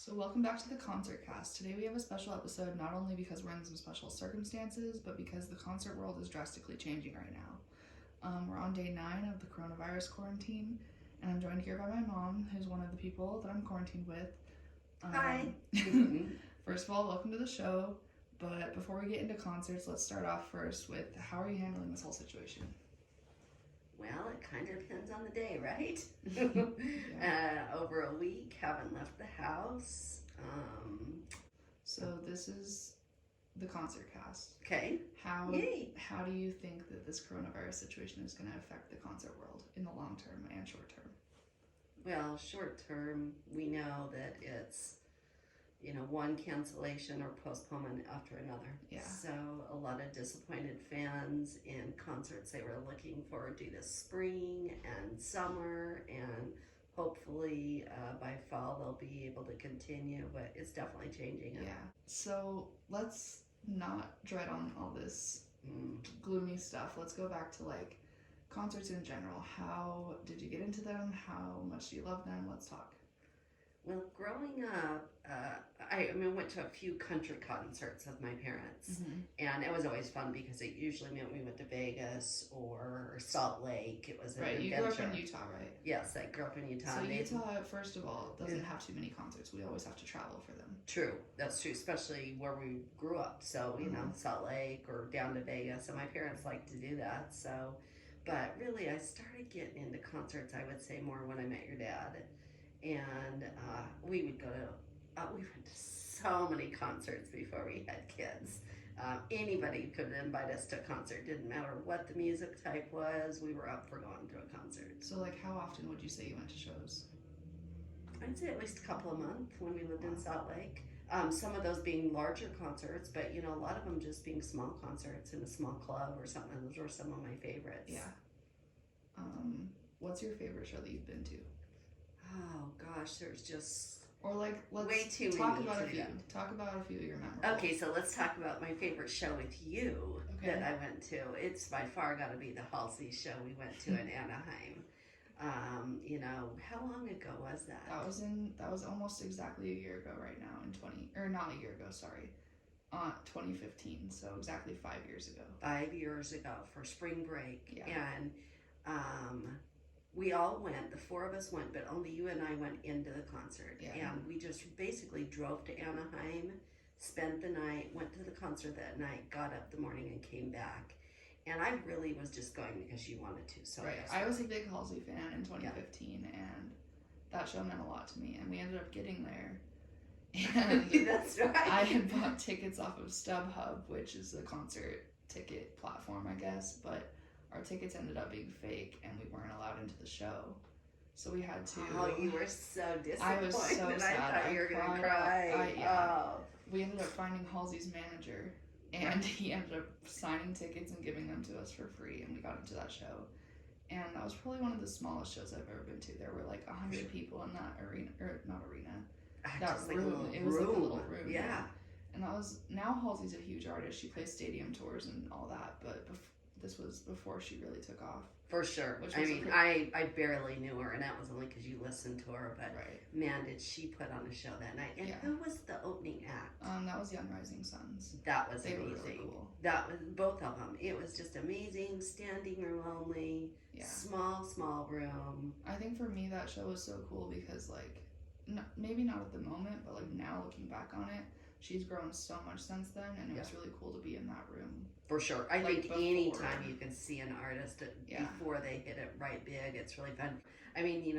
So welcome back to the ConcertCast. Today we have a special episode not only because we're in some special circumstances, but because the concert world is drastically changing right now. We're on day 9 of the coronavirus quarantine, and I'm joined here by my mom, who's one of the people that I'm quarantined with. Hi. First of all, welcome to the show. But before we get into concerts, let's start off first with how are you handling this whole situation? Well, it kind of depends on the day, right? Over a week, haven't left the house. So this is the ConcertCast. Okay. How Yay. How do you think that this coronavirus situation is going to affect the concert world in the long term and short term? Well, short term, we know that it's, one cancellation or postponement after another. Yeah. So a lot of disappointed fans in concerts they were looking forward to this spring and summer, and hopefully by fall they'll be able to continue, but it's definitely changing. Yeah. So let's not dread on all this gloomy stuff. Let's go back to like concerts in general. How did you get into them? How much do you love them? Let's talk. Well, growing up, I went to a few country concerts with my parents, and it was always fun because it usually meant we went to Vegas or Salt Lake. It was an right. adventure. You grew up in Utah, right? Yes, I grew up in Utah. So Utah, first of all, doesn't have too many concerts. We always have to travel for them. True, that's true, especially where we grew up. So Salt Lake or down to Vegas, and my parents liked to do that. So, but really, I started getting into concerts. I would say more when I met your dad. And we would go to, we went to so many concerts before we had kids. Anybody could invite us to a concert. Didn't matter what the music type was, we were up for going to a concert. So like how often would you say you went to shows? I'd say at least a couple a month when we lived in Salt Lake. Some of those being larger concerts, but a lot of them just being small concerts in a small club or something. Those were some of my favorites. Yeah. What's your favorite show that you've been to? Oh gosh, there's just let's way too talk many about to a few. do. Talk about a few of your memorable. Okay, so let's talk about my favorite show with you that I went to. It's by far got to be the Halsey show we went to in Anaheim. How long ago was that? That was almost exactly a year ago right now not a year ago, sorry. 2015, so exactly 5 years ago. 5 years ago for spring break. Yeah. And we all went, the 4 of us went, but only you and I went into the concert. Yeah. And we just basically drove to Anaheim, spent the night, went to the concert that night, got up the morning and came back. And I really was just going because you wanted to. So right. I was a big Halsey fan in 2015, and that show meant a lot to me. And we ended up getting there. And that's right. I had bought tickets off of StubHub, which is a concert ticket platform, I guess, but our tickets ended up being fake and we weren't allowed into the show. So we had to... Oh, you were so disappointed. I was so sad. I thought you were going to cry. We ended up finding Halsey's manager, and he ended up signing tickets and giving them to us for free, and we got into that show. And that was probably one of the smallest shows I've ever been to. There were like 100 people in that arena, or not arena, that room. It was like a little room. Yeah. And now Halsey's a huge artist. She plays stadium tours and all that, but this was before she really took off. For sure. I barely knew her, and that was only because you listened to her, but man, did she put on a show that night. And who was the opening act? That was Young Rising Suns. That was amazing. Were really cool. That was both of them. It was just amazing. Standing room only. Yeah. Small room. I think for me that show was so cool because maybe not at the moment, but now looking back on it, she's grown so much since then, and it was really cool to be in that room. For sure. I think anytime you can see an artist before they hit it right big, it's really fun.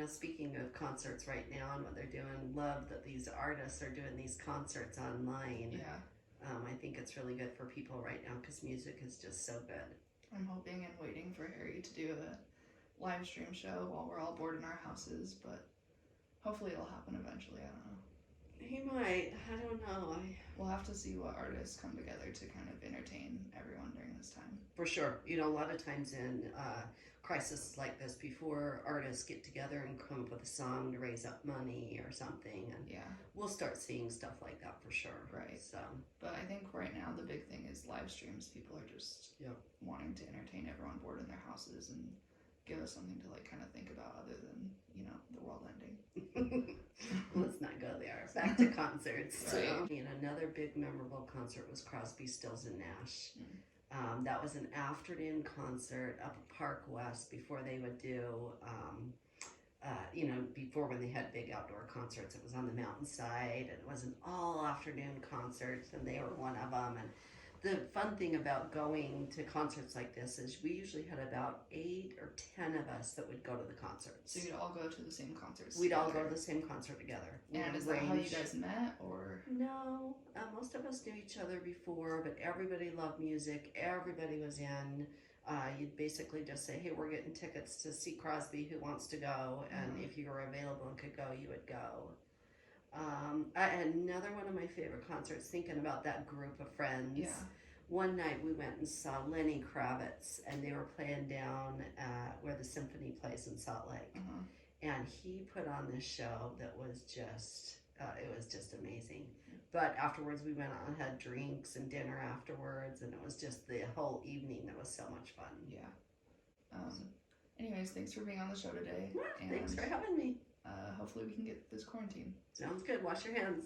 Speaking of concerts right now and what they're doing, love that these artists are doing these concerts online. Yeah. I think it's really good for people right now because music is just so good. I'm hoping and waiting for Harry to do a live stream show while we're all bored in our houses, but hopefully it'll happen eventually. I don't know. He might. I don't know. We'll have to see what artists come together to kind of entertain everyone during this time. For sure. A lot of times in crises like this, before artists get together and come up with a song to raise up money or something, and we'll start seeing stuff like that for sure. Right. So, but I think right now the big thing is live streams. People are just wanting to entertain everyone bored in their houses and give us something to kind of think about other than the world ending. Let's not go there. back to concerts. Right. So, another big memorable concert was Crosby, Stills, and Nash. That was an afternoon concert up at Park West before they would do, before when they had big outdoor concerts. It was on the mountainside, and it was an all afternoon concert, and they were one of them. And the fun thing about going to concerts like this is we usually had about 8 or 10 of us that would go to the concerts. So you'd all go to the same concerts. We'd all go to the same concert together. And is that how you guys met, or? No, most of us knew each other before, but everybody loved music. Everybody was in. You'd basically just say, hey, we're getting tickets to see Crosby, who wants to go? And if you were available and could go, you would go. Another one of my favorite concerts, thinking about that group of friends. Yeah. One night we went and saw Lenny Kravitz, and they were playing down where the symphony plays in Salt Lake. And he put on this show that was just, it was just amazing. But afterwards we went out and had drinks and dinner afterwards, and it was just the whole evening that was so much fun. Yeah. Anyways, thanks for being on the show today. Thanks for having me. Hopefully we can get this quarantine. Sounds good. Wash your hands.